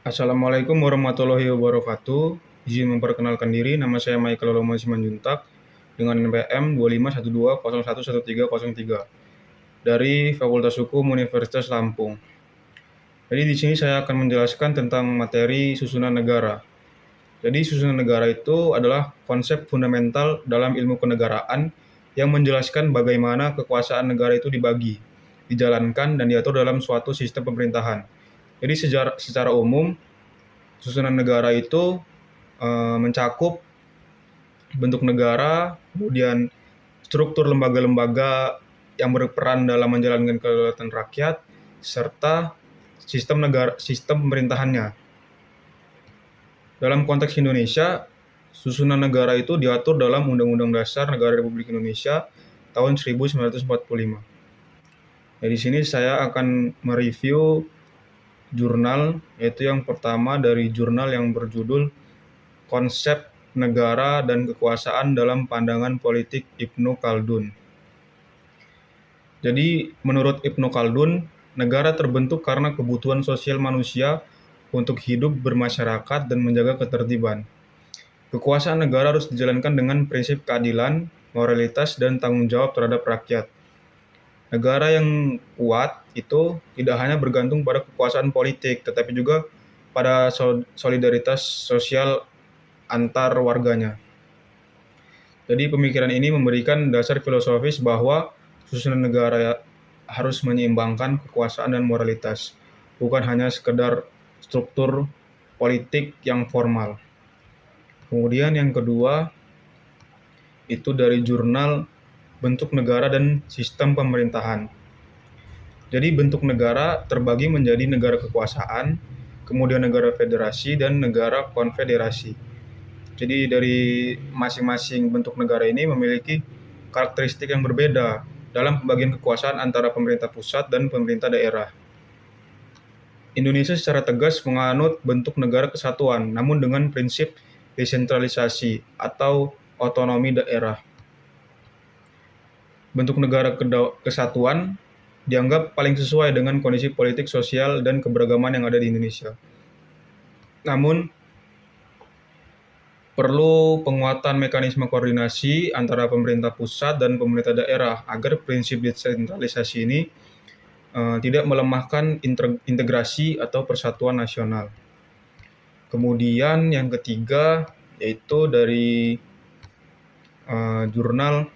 Assalamualaikum warahmatullahi wabarakatuh. Izin memperkenalkan diri, nama saya Michael Olomo Simanjuntak dengan NPM 2512011303 dari Fakultas Hukum Universitas Lampung. Jadi di sini saya akan menjelaskan tentang materi susunan negara. Jadi susunan negara itu adalah konsep fundamental dalam ilmu kenegaraan yang menjelaskan bagaimana kekuasaan negara itu dibagi, dijalankan, dan diatur dalam suatu sistem pemerintahan. Jadi secara umum, susunan negara itu mencakup bentuk negara, kemudian struktur lembaga-lembaga yang berperan dalam menjalankan kedaulatan rakyat, serta sistem pemerintahannya. Dalam konteks Indonesia, susunan negara itu diatur dalam Undang-Undang Dasar Negara Republik Indonesia tahun 1945. Di sini saya akan mereview jurnal, yaitu yang pertama dari jurnal yang berjudul Konsep Negara dan Kekuasaan dalam Pandangan Politik Ibnu Khaldun. Jadi, menurut Ibnu Khaldun, negara terbentuk karena kebutuhan sosial manusia untuk hidup bermasyarakat dan menjaga ketertiban. Kekuasaan negara harus dijalankan dengan prinsip keadilan, moralitas, dan tanggung jawab terhadap rakyat. Negara yang kuat itu tidak hanya bergantung pada kekuasaan politik, tetapi juga pada solidaritas sosial antar warganya. Jadi pemikiran ini memberikan dasar filosofis bahwa susunan negara harus menyeimbangkan kekuasaan dan moralitas, bukan hanya sekedar struktur politik yang formal. Kemudian yang kedua, itu dari jurnal Bentuk Negara dan Sistem Pemerintahan. Jadi bentuk negara terbagi menjadi negara kekuasaan, kemudian negara federasi, dan negara konfederasi. Jadi dari masing-masing bentuk negara ini memiliki karakteristik yang berbeda dalam pembagian kekuasaan antara pemerintah pusat dan pemerintah daerah. Indonesia secara tegas menganut bentuk negara kesatuan, namun dengan prinsip desentralisasi atau otonomi daerah. Bentuk negara kesatuan dianggap paling sesuai dengan kondisi politik, sosial, dan keberagaman yang ada di Indonesia. Namun, perlu penguatan mekanisme koordinasi antara pemerintah pusat dan pemerintah daerah agar prinsip desentralisasi ini tidak melemahkan integrasi atau persatuan nasional. Kemudian yang ketiga yaitu dari jurnal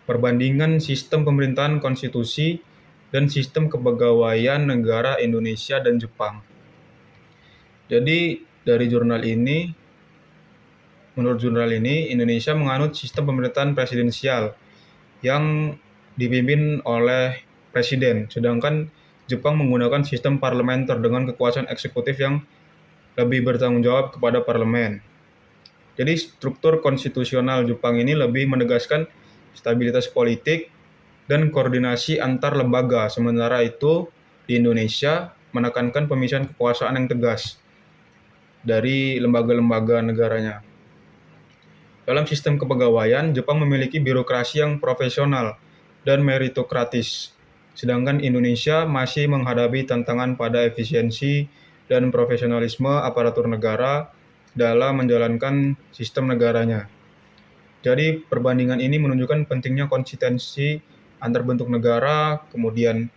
Perbandingan Sistem Pemerintahan Konstitusi dan Sistem Kepegawaian Negara Indonesia dan Jepang. Jadi dari menurut jurnal ini, Indonesia menganut sistem pemerintahan presidensial yang dipimpin oleh presiden, sedangkan Jepang menggunakan sistem parlementer dengan kekuasaan eksekutif yang lebih bertanggung jawab kepada parlemen. Jadi struktur konstitusional Jepang ini lebih menegaskan stabilitas politik dan koordinasi antar lembaga, sementara itu di Indonesia menekankan pemisahan kekuasaan yang tegas dari lembaga-lembaga negaranya. Dalam sistem kepegawaian, Jepang memiliki birokrasi yang profesional dan meritokratis, sedangkan Indonesia masih menghadapi tantangan pada efisiensi dan profesionalisme aparatur negara dalam menjalankan sistem negaranya. Jadi, perbandingan ini menunjukkan pentingnya konsistensi antar bentuk negara, kemudian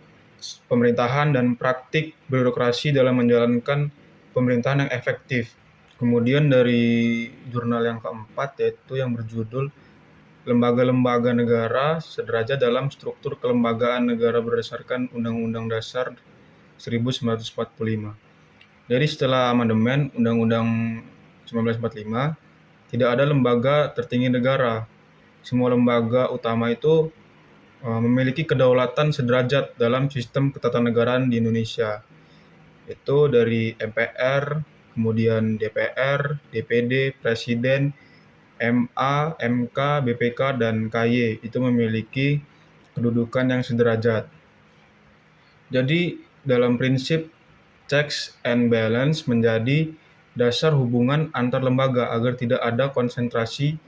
pemerintahan dan praktik birokrasi dalam menjalankan pemerintahan yang efektif. Kemudian dari jurnal yang keempat yaitu yang berjudul Lembaga-lembaga Negara Sederajat dalam Struktur Kelembagaan Negara berdasarkan Undang-Undang Dasar 1945. Jadi setelah amandemen Undang-Undang 1945, tidak ada lembaga tertinggi negara. Semua lembaga utama itu memiliki kedaulatan sederajat dalam sistem ketatanegaraan di Indonesia. Itu dari MPR, kemudian DPR, DPD, Presiden, MA, MK, BPK, dan KY itu memiliki kedudukan yang sederajat. Jadi dalam prinsip checks and balance menjadi dasar hubungan antar lembaga agar tidak ada konsentrasi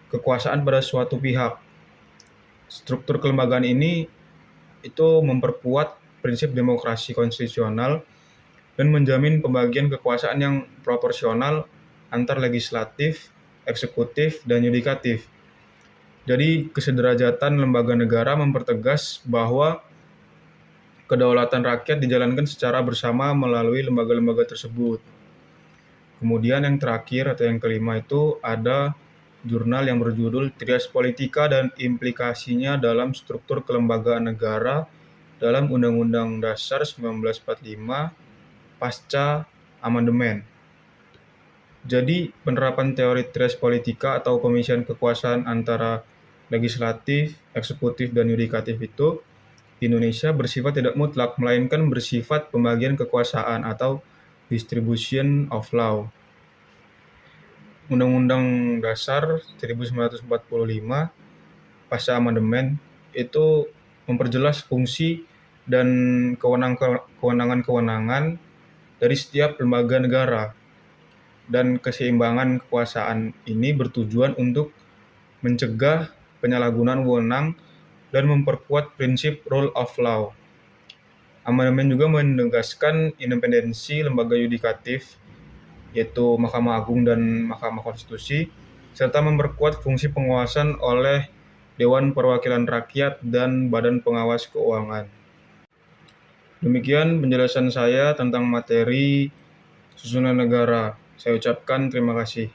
kekuasaan pada suatu pihak. Struktur kelembagaan ini itu memperkuat prinsip demokrasi konstitusional dan menjamin pembagian kekuasaan yang proporsional antar legislatif, eksekutif, dan yudikatif. Jadi, kesederajatan lembaga negara mempertegas bahwa kedaulatan rakyat dijalankan secara bersama melalui lembaga-lembaga tersebut. Kemudian yang terakhir atau yang kelima itu ada jurnal yang berjudul Trias Politika dan Implikasinya dalam Struktur Kelembagaan Negara dalam Undang-Undang Dasar 1945 pasca amandemen. Jadi, penerapan teori Trias Politika atau pemisihan kekuasaan antara legislatif, eksekutif, dan yudikatif itu di Indonesia bersifat tidak mutlak, melainkan bersifat pembagian kekuasaan atau distribution of law. Undang-Undang Dasar 1945 pasca amandemen itu memperjelas fungsi dan kewenangan-kewenangan dari setiap lembaga negara. Dan keseimbangan kekuasaan ini bertujuan untuk mencegah penyalahgunaan wewenang dan memperkuat prinsip rule of law. Amandemen juga menegaskan independensi lembaga yudikatif, yaitu Mahkamah Agung dan Mahkamah Konstitusi, serta memperkuat fungsi pengawasan oleh Dewan Perwakilan Rakyat dan Badan Pengawas Keuangan. Demikian penjelasan saya tentang materi susunan negara. Saya ucapkan terima kasih.